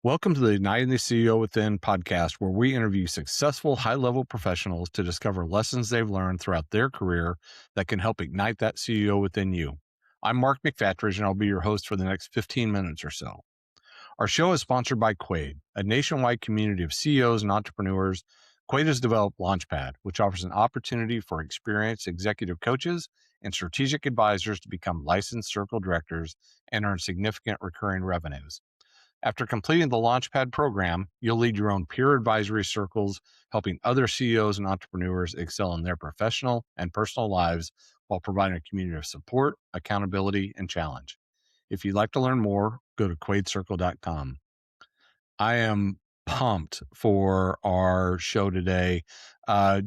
Welcome to the Igniting the CEO Within podcast, where we interview successful high-level professionals to discover lessons they've learned throughout their career that can help ignite that CEO within you. I'm Mark McFatridge, and I'll be your host for the next 15 minutes or so. Our show is sponsored by Quaid, a nationwide community of CEOs and entrepreneurs. Quaid has developed Launchpad, which offers an opportunity for experienced executive coaches and strategic advisors to become licensed circle directors and earn significant recurring revenues. After completing the Launchpad program, you'll lead your own peer advisory circles, helping other CEOs and entrepreneurs excel in their professional and personal lives while providing a community of support, accountability, and challenge. If you'd like to learn more, go to quaidcircle.com. I am pumped for our show today.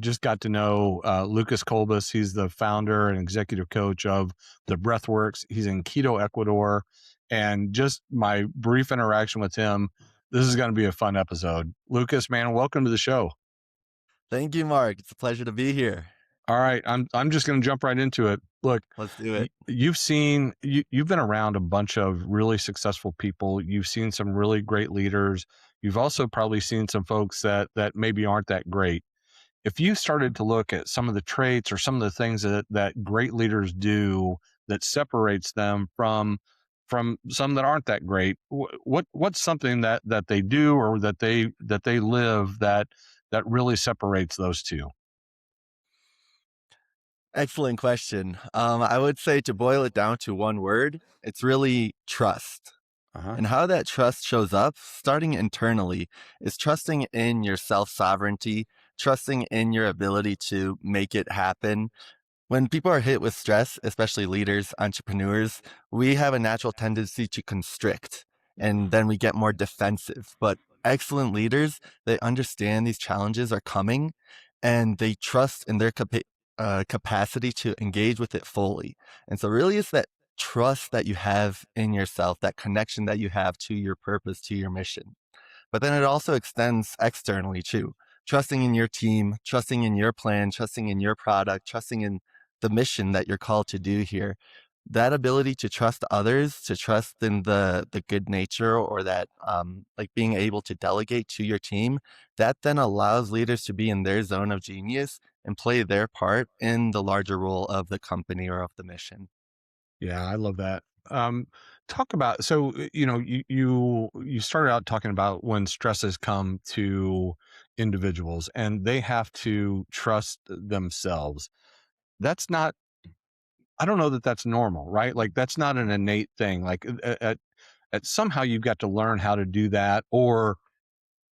Just got to know Lukas Kulbis. He's the founder and executive coach of theBreathWorks. He's in Quito, Ecuador. And just my brief interaction with him, this is going to be a fun episode. Lukas, man, welcome to the show. Thank you, Mark. It's a pleasure to be here. All right, I'm just going to jump right into it. Look, let's do it. You've been around a bunch of really successful people. You've seen some really great leaders. You've also probably seen some folks that maybe aren't that great. If you started to look at some of the traits or some of the things that great leaders do that separates them from some that aren't that great, what's something that they do or that they live that really separates those two? Excellent question. I would say, to boil it down to one word, it's really trust. And how that trust shows up, starting internally, is trusting in your self-sovereignty, trusting in your ability to make it happen. When people are hit with stress, especially leaders, entrepreneurs, we have a natural tendency to constrict, and then we get more defensive. But excellent leaders, they understand these challenges are coming, and they trust in their capacity to engage with it fully. And so really it's that trust that you have in yourself, that connection that you have to your purpose, to your mission. But then it also extends externally too. Trusting in your team, trusting in your plan, trusting in your product, trusting in the mission that you're called to do here. That ability to trust others, to trust in the good nature, or that like being able to delegate to your team, that then allows leaders to be in their zone of genius and play their part in the larger role of the company or of the mission. Yeah, I love that. Talk about, so, you started out talking about when stresses come to individuals and they have to trust themselves. That's not, I don't know that that's normal, right? Like that's not an innate thing. Like at somehow you've got to learn how to do that or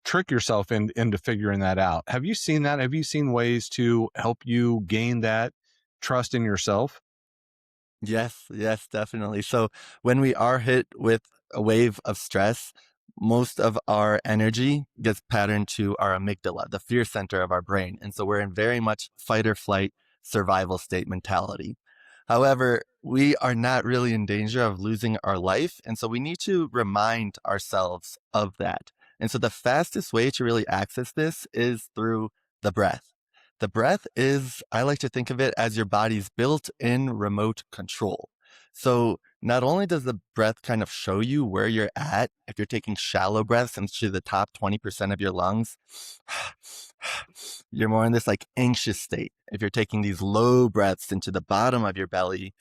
trick yourself into figuring that out. Have you seen that? Have you seen ways to help you gain that trust in yourself? Yes, definitely. So when we are hit with a wave of stress, most of our energy gets patterned to our amygdala, the fear center of our brain. And so we're in very much fight or flight survival state mentality. However, we are not really in danger of losing our life. And so we need to remind ourselves of that. And so the fastest way to really access this is through the breath. The breath is, I like to think of it as your body's built-in remote control. So not only does the breath kind of show you where you're at, if you're taking shallow breaths into the top 20% of your lungs, you're more in this like anxious state. If you're taking these low breaths into the bottom of your belly,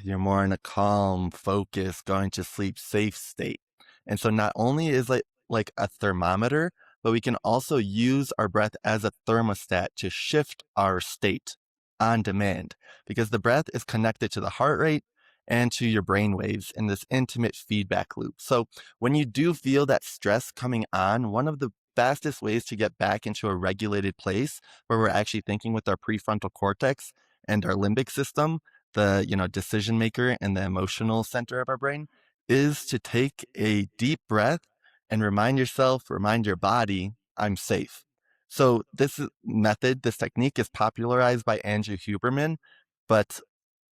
you're more in a calm, focused, going to sleep safe state. And so not only is it like a thermometer, but we can also use our breath as a thermostat to shift our state on demand, because the breath is connected to the heart rate and to your brain waves in this intimate feedback loop. So when you do feel that stress coming on, one of the fastest ways to get back into a regulated place where we're actually thinking with our prefrontal cortex and our limbic system, the decision maker and the emotional center of our brain, is to take a deep breath and remind yourself, remind your body, I'm safe. So this this technique is popularized by Andrew Huberman, but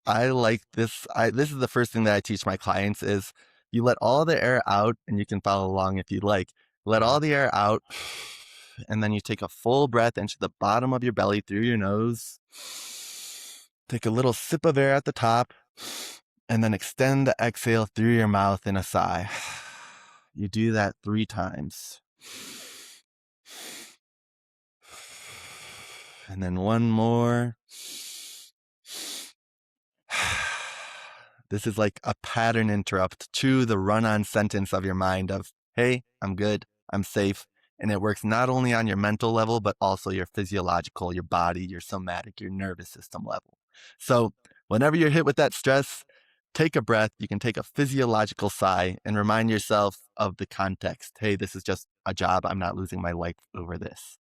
I like this. This is the first thing that I teach my clients is you let all the air out, and you can follow along if you'd like. Let all the air out, and then you take a full breath into the bottom of your belly through your nose. Take a little sip of air at the top, and then extend the exhale through your mouth in a sigh. You do that 3 times. And then one more. This is like a pattern interrupt to the run-on sentence of your mind of, hey, I'm good, I'm safe. And it works not only on your mental level, but also your physiological, your body, your somatic, your nervous system level. So whenever you're hit with that stress, take a breath. You can take a physiological sigh and remind yourself of the context. Hey, this is just a job. I'm not losing my life over this.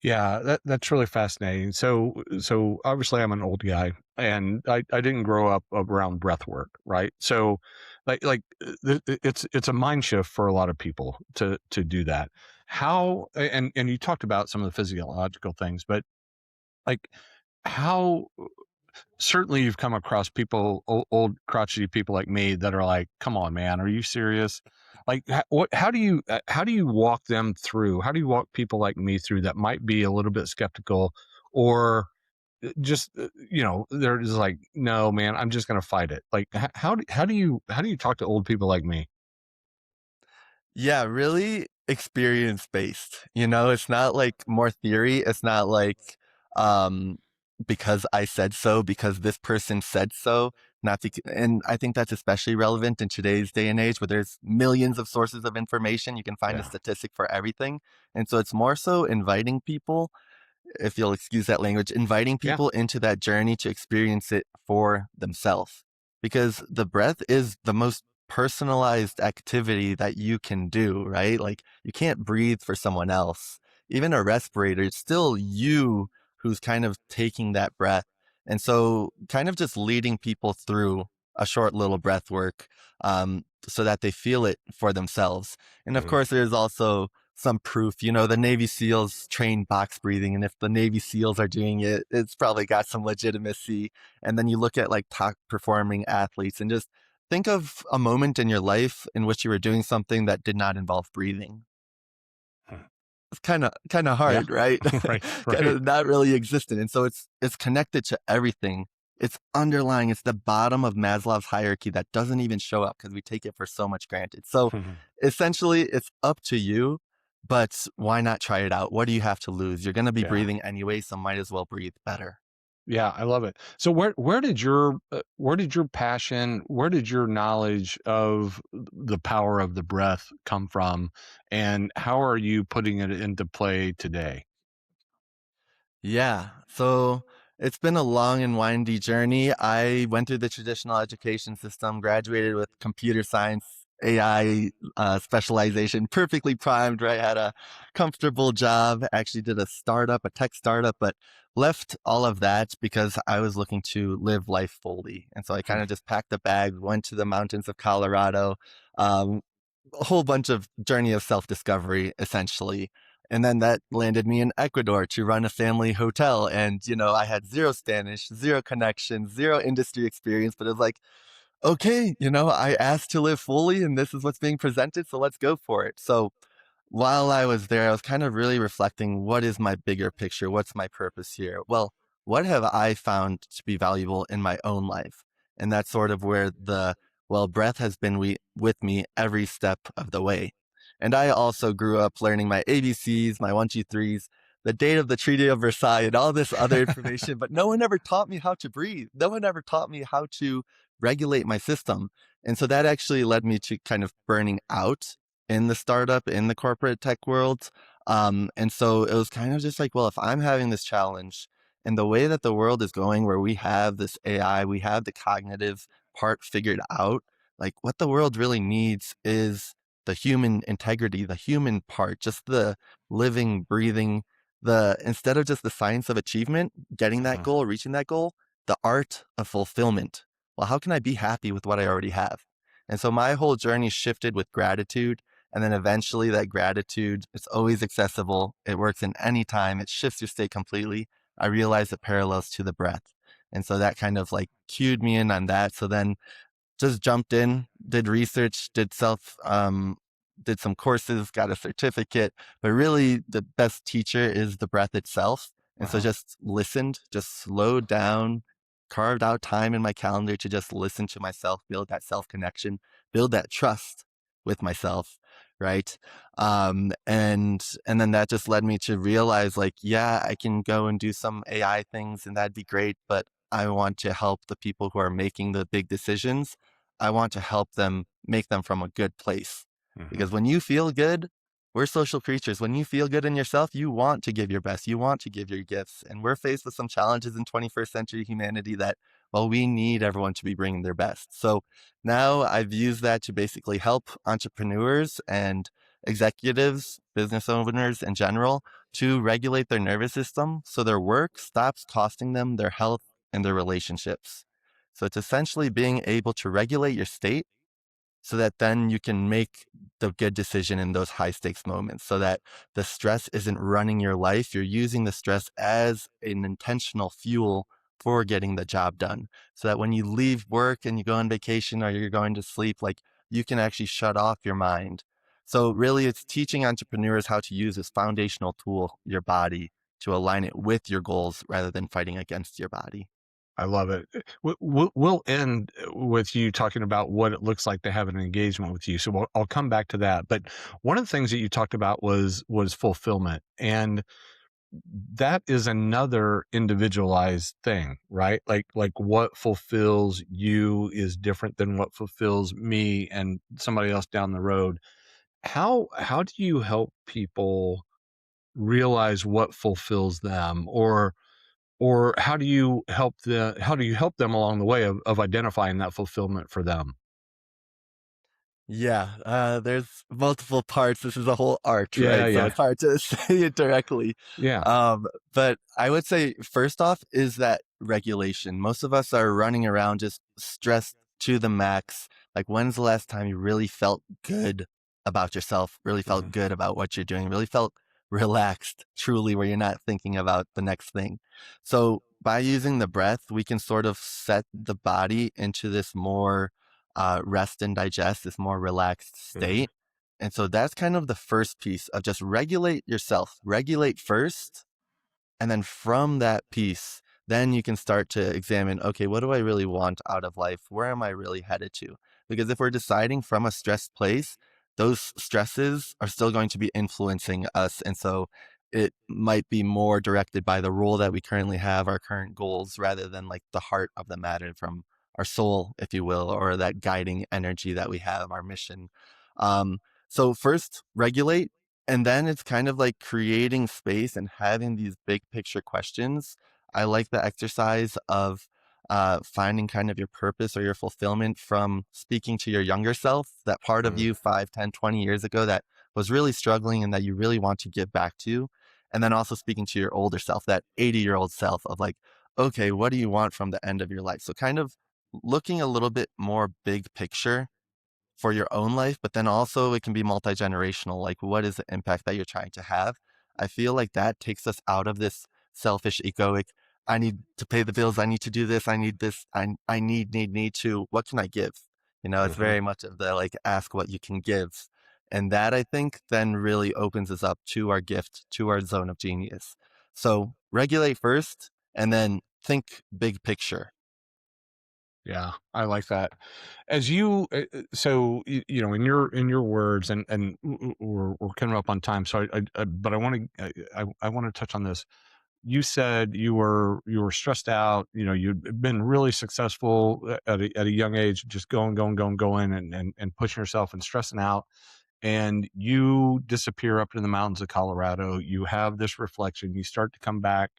Yeah, that's really fascinating. So obviously I'm an old guy, and I didn't grow up around breath work, right? So it's a mind shift for a lot of people to do that. How and you talked about some of the physiological things, but like how certainly you've come across people, old crotchety people like me that are like, come on, man, are you serious? Like how do you walk them through? How do you walk people like me through that might be a little bit skeptical, or just, they're just like, no, man, I'm just going to fight it. Like, how do you talk to old people like me? Yeah, really experience based. It's not like more theory. It's not like um because I said so, because this person said so. Not and I think that's especially relevant in today's day and age where there's millions of sources of information. You can find a Yeah. statistic for everything. And so it's more so inviting people, if you'll excuse that language, inviting Yeah. people into that journey to experience it for themselves. Because the breath is the most personalized activity that you can do, right? Like you can't breathe for someone else. Even a respirator, it's still you who's kind of taking that breath. And so kind of just leading people through a short little breath work so that they feel it for themselves. And of Mhm. course, there's also some proof. The Navy SEALs train box breathing, and if the Navy SEALs are doing it, it's probably got some legitimacy. And then you look at like top performing athletes and just think of a moment in your life in which you were doing something that did not involve breathing. It's kind of Yeah. hard, right? Right. Kind Right. of not really existent. And so it's connected to everything. It's underlying. It's the bottom of Maslow's hierarchy that doesn't even show up because we take it for so much granted. So essentially, it's up to you, but why not try it out? What do you have to lose? You're going to be Yeah. breathing anyway, so might as well breathe better. Yeah, I love it. So where did your passion, where did your knowledge of the power of the breath come from, and how are you putting it into play today? Yeah. So it's been a long and windy journey. I went through the traditional education system, graduated with computer science, AI specialization, perfectly primed, right? Had a comfortable job, actually did a startup, a tech startup, but left all of that because I was looking to live life fully. And so I kind Hmm. of just packed a bag, went to the mountains of Colorado, um, a whole bunch of journey of self-discovery, essentially. And then that landed me in Ecuador to run a family hotel. And, I had zero Spanish, zero connections, zero industry experience, but it was like, okay, I asked to live fully and this is what's being presented. So let's go for it. So while I was there, I was kind of really reflecting, what is my bigger picture? What's my purpose here? Well, what have I found to be valuable in my own life? And that's sort of where breath has been with me every step of the way. And I also grew up learning my ABCs, my one, two, threes, the date of the Treaty of Versailles, and all this other information, but no one ever taught me how to breathe. No one ever taught me how to regulate my system. And so that actually led me to kind of burning out in the startup, in the corporate tech world. And so it was kind of just like, well, if I'm having this challenge and the way that the world is going, where we have this AI, we have the cognitive part figured out, like what the world really needs is the human integrity, the human part, just the living, breathing, instead of just the science of achievement, getting that Mhm. goal, reaching that goal, the art of fulfillment. Well, how can I be happy with what I already have? And so my whole journey shifted with gratitude, and then eventually that gratitude, it's always accessible. It works in any time. It shifts your state completely. I realized it parallels to the breath. And so that kind of like cued me in on that. So then just jumped in, did research, did some courses, got a certificate. But really the best teacher is the breath itself. And so Uh-huh. just listened, just slowed down, carved out time in my calendar to just listen to myself, build that self connection, build that trust. with myself, right? And then that just led me to realize, like, yeah, I can go and do some AI things, and that'd be great, but I want to help the people who are making the big decisions. I want to help them make them from a good place. Hmm. Because when you feel good, we're social creatures. When you feel good in yourself, you want to give your best. You want to give your gifts. And we're faced with some challenges in 21st century humanity that, well, we need everyone to be bringing their best. So now I've used that to basically help entrepreneurs and executives, business owners in general, to regulate their nervous system so their work stops costing them their health and their relationships. So it's essentially being able to regulate your state so that then you can make the good decision in those high stakes moments, so that the stress isn't running your life. You're using the stress as an intentional fuel for getting the job done. So that when you leave work and you go on vacation or you're going to sleep, like, you can actually shut off your mind. So really it's teaching entrepreneurs how to use this foundational tool, your body, to align it with your goals rather than fighting against your body. I love it. We'll end with you talking about what it looks like to have an engagement with you. So I'll come back to that. But one of the things that you talked about was fulfillment, and that is another individualized thing, right? Like what fulfills you is different than what fulfills me and somebody else down the road. How do you help people realize what fulfills them, or how do you help them along the way of identifying that fulfillment for them? Yeah, there's multiple parts. This is a whole art, Yeah, right? So yeah, it's hard to say it directly. yeah. But I would say first off is that regulation. Most of us are running around just stressed to the max. Like, when's the last time you really felt good about yourself, really felt Mhm, good about what you're doing, really felt relaxed, truly, where you're not thinking about the next thing? So by using the breath, we can sort of set the body into this more rest and digest, this more relaxed mhm, state. And so that's kind of the first piece of just regulate yourself, regulate first. And then from that piece, then you can start to examine, okay, what do I really want out of life? Where am I really headed to? Because if we're deciding from a stressed place, those stresses are still going to be influencing us. And so it might be more directed by the role that we currently have, our current goals, rather than like the heart of the matter from our soul, if you will, or that guiding energy that we have, our mission. Um, so first, regulate, and then it's kind of like creating space and having these big picture questions. I like the exercise of finding kind of your purpose or your fulfillment from speaking to your younger self, that part of mhm, you 5, 10, 20 years ago that was really struggling and that you really want to give back to. And then also speaking to your older self, that 80-year-old self of like, okay, what do you want from the end of your life? So kind of looking a little bit more big picture for your own life, but then also it can be multi-generational. Like, what is the impact that you're trying to have? I feel like that takes us out of this selfish, egoic, I need to pay the bills, I need to do this, I need this, I need to, what can I give? You know, it's mhm. very much of the like, ask what you can give. And that I think then really opens us up to our gift, to our zone of genius. So regulate first and then think big picture. Yeah, I like that. As you, so in your words, and we're coming up on time, so but I want to, I want to touch on this. You said you were stressed out. You know, you'd been really successful at a young age, just going, and pushing yourself and stressing out. And you disappear up in the mountains of Colorado. You have this reflection. You start to come back,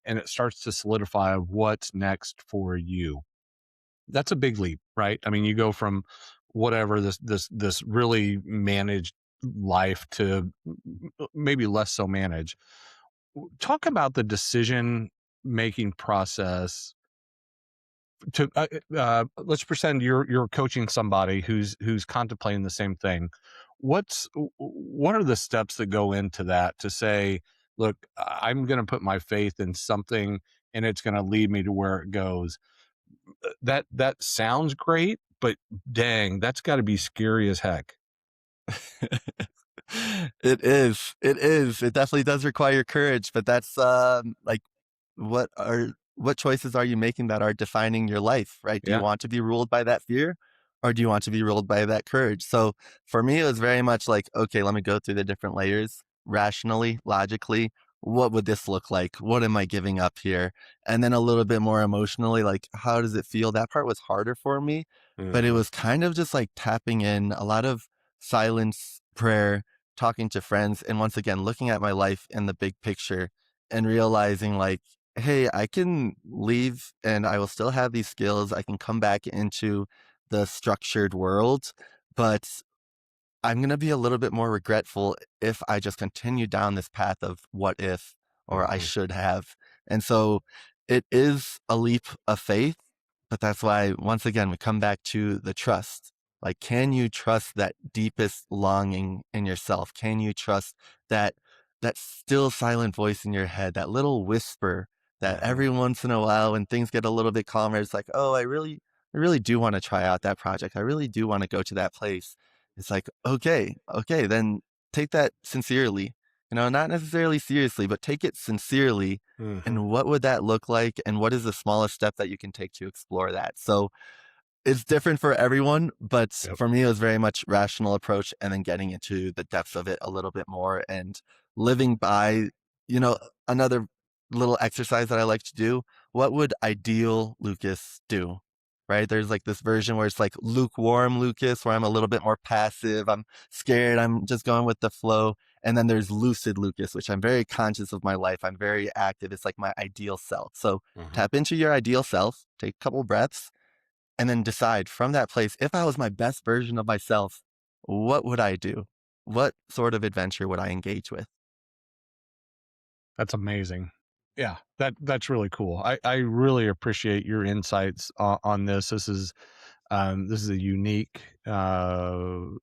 and it starts to solidify what's next for you. That's a big leap, right? I mean, you go from whatever this really managed life to maybe less so managed. Talk about the decision making process to let's pretend you're coaching somebody who's contemplating the same thing. What are the steps that go into that to say, look, I'm going to put my faith in something and it's going to lead me to where it goes. That sounds great, but dang, that's got to be scary as heck. It is. It is. It definitely does require courage, but that's like what choices are you making that are defining your life, right? Do you Yeah. want to be ruled by that fear? or do you want to be ruled by that courage? So for me, it was very much like, okay, let me go through the different layers rationally, logically. What would this look like? What am I giving up here? And then a little bit more emotionally, like, how does it feel? That part was harder for me, but it Hmm. was kind of just like tapping in a lot of silence, prayer, talking to friends, and once again, looking at my life in the big picture and realizing, like, hey, I can leave and I will still have these skills. I can come back into the structured world, but I'm going to be a little bit more regretful if I just continue down this path of what if or I Hmm. should have. And so it is a leap of faith, but that's why, once again, we come back to the trust. Like, can you trust that deepest longing in yourself? Can you trust that that still silent voice in your head, that little whisper that Hmm. every once in a while when things get a little bit calmer, it's like, oh, I really do want to try out that project. I really do want to go to that place. It's like, okay, then take that sincerely. Not necessarily seriously, but take it sincerely. Hmm. And what would that look like? And what is the smallest step that you can take to explore that? So it's different for everyone, but Yep. for me, it was very much rational approach and then getting into the depths of it a little bit more and living by, you know, another little exercise that I like to do. What would ideal Lucas do? Right? There's like this version where it's like lukewarm Lucas, where I'm a little bit more passive. I'm scared. I'm just going with the flow. And then there's lucid Lucas, which I'm very conscious of my life. I'm very active. It's like my ideal self. So Hmm. tap into your ideal self, take a couple breaths, and then decide from that place, if I was my best version of myself, what would I do? What sort of adventure would I engage with? That's amazing. Yeah, that's really cool. I really appreciate your insights on this. This is a unique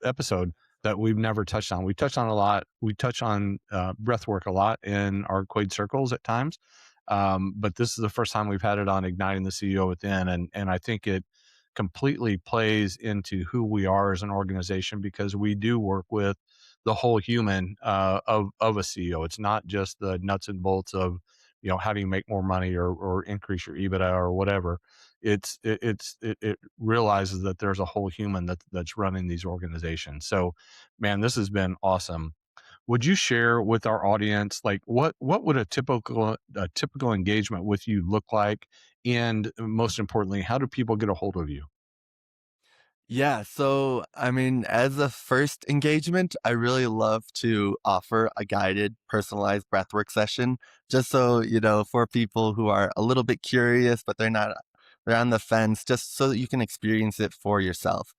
episode that we've never touched on. We touched on a lot. We touch on breath work a lot in our Quaid circles at times, but this is the first time we've had it on igniting the CEO within, and I think it completely plays into who we are as an organization because we do work with the whole human of a CEO. It's not just the nuts and bolts of how do you make more money or increase your EBITDA or whatever. It realizes that there's a whole human that's running these organizations. So, man, this has been awesome. Would you share with our audience like what would a typical engagement with you look like, and most importantly, how do people get a hold of you? Yeah, so I mean, as a first engagement, I really love to offer a guided, personalized breathwork session, just so, for people who are a little bit curious, but they're on the fence, just so that you can experience it for yourself.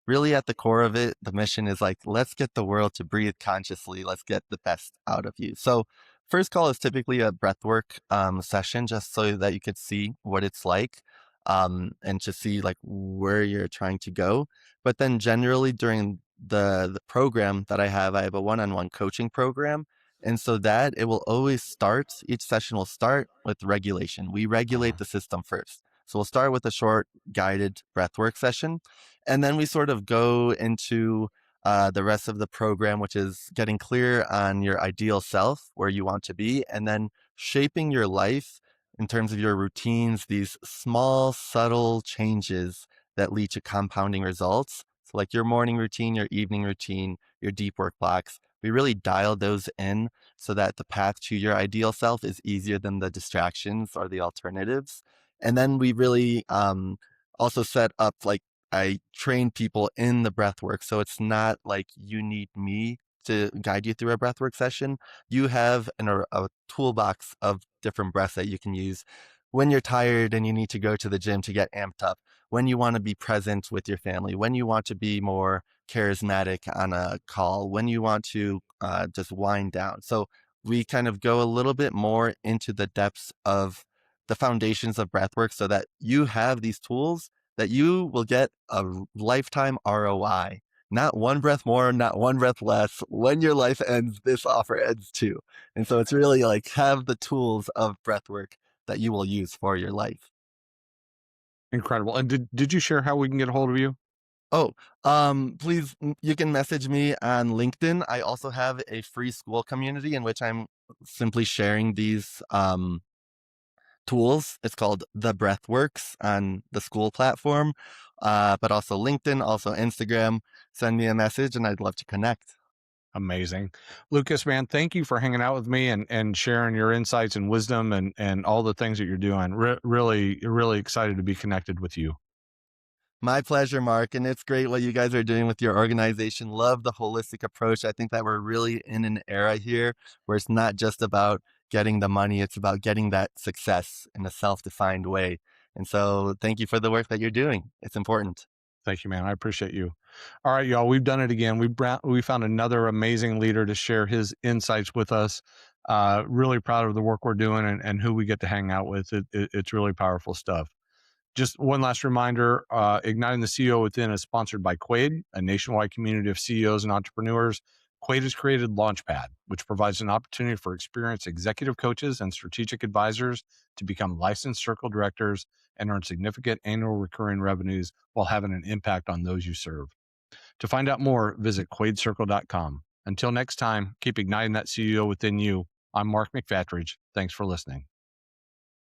Really, at the core of it, the mission is like, let's get the world to breathe consciously. Let's get the best out of you. So, first call is typically a breathwork session, just so that you could see what it's like, and to see like where you're trying to go. But then generally during the program that I have a one-on-one coaching program. And so that it will always start, each session will start with regulation. We regulate Uh-huh. the system first. So we'll start with a short guided breathwork session. And then we sort of go into the rest of the program, which is getting clear on your ideal self, where you want to be, and then shaping your life in terms of your routines, these small, subtle changes that lead to compounding results. So, like your morning routine, your evening routine, your deep work blocks, we really dial those in so that the path to your ideal self is easier than the distractions or the alternatives. And then we really also set up like I train people in the breath work. So it's not like you need me to guide you through a breathwork session. You have a toolbox of different breaths that you can use when you're tired and you need to go to the gym to get amped up, when you want to be present with your family, when you want to be more charismatic on a call, when you want to just wind down. So we kind of go a little bit more into the depths of the foundations of breathwork so that you have these tools that you will get a lifetime ROI. Not one breath more, not one breath less. When your life ends, this offer ends too. And so it's really like have the tools of breathwork that you will use for your life. Incredible. And did you share how we can get a hold of you? Oh, please, you can message me on LinkedIn. I also have a free school community in which I'm simply sharing tools. It's called theBreathWorks on the school platform, but also LinkedIn, also Instagram. Send me a message and I'd love to connect. Amazing. Lucas, man, thank you for hanging out with me and sharing your insights and wisdom and all the things that you're doing. Really, really excited to be connected with you. My pleasure, Mark. And it's great what you guys are doing with your organization. Love the holistic approach. I think that we're really in an era here where it's not just about getting the money, it's about getting that success in a self defined way. And so thank you for the work that you're doing. It's important. Thank you, man. I appreciate you. All right, y'all. We've done it again. We found another amazing leader to share his insights with us. Really proud of the work we're doing and who we get to hang out with. It's really powerful stuff. Just one last reminder, Igniting the CEO Within is sponsored by Quaid, a nationwide community of CEOs and entrepreneurs. Quaid has created Launchpad, which provides an opportunity for experienced executive coaches and strategic advisors to become licensed circle directors and earn significant annual recurring revenues while having an impact on those you serve. To find out more, visit quaidcircle.com. Until next time, keep igniting that CEO within you. I'm Mark McFatridge. Thanks for listening.